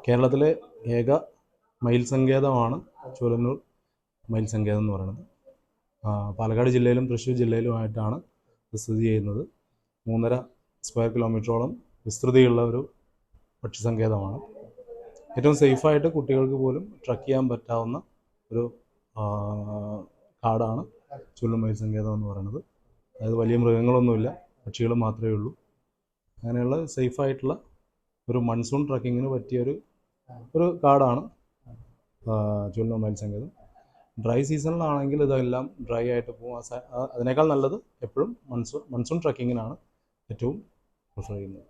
കേരളത്തിലെ ഏക മയിൽ സങ്കേതമാണ് ചൂലന്നൂർ മയിൽ സങ്കേതം എന്ന് പറയുന്നത്. പാലക്കാട് ജില്ലയിലും തൃശ്ശൂർ ജില്ലയിലുമായിട്ടാണ് ഇത് സ്ഥിതി ചെയ്യുന്നത്. 3.5 സ്ക്വയർ കിലോമീറ്ററോളം വിസ്തൃതിയുള്ള ഒരു പക്ഷി സങ്കേതമാണ്. ഏറ്റവും സേഫായിട്ട് കുട്ടികൾക്ക് പോലും ട്രക്ക് ചെയ്യാൻ പറ്റാവുന്ന ഒരു കാടാണ് ചൂലന്നൂർ മയിൽ സങ്കേതം എന്ന് പറയുന്നത്. അതായത് വലിയ മൃഗങ്ങളൊന്നുമില്ല, പക്ഷികൾ മാത്രമേ ഉള്ളൂ. അങ്ങനെയുള്ള സേഫായിട്ടുള്ള ഒരു മൺസൂൺ ട്രക്കിങ്ങിന് പറ്റിയൊരു കാടാണ് ചൂലന്നൂർ മയിൽ സങ്കേതം. ഡ്രൈ സീസണിലാണെങ്കിൽ ഇതെല്ലാം ഡ്രൈ ആയിട്ട് പോകും. അതിനേക്കാൾ നല്ലത് എപ്പോഴും മൺസൂൺ ട്രക്കിങ്ങിനാണ് ഏറ്റവും പ്രിഫർ ചെയ്യുന്നത്.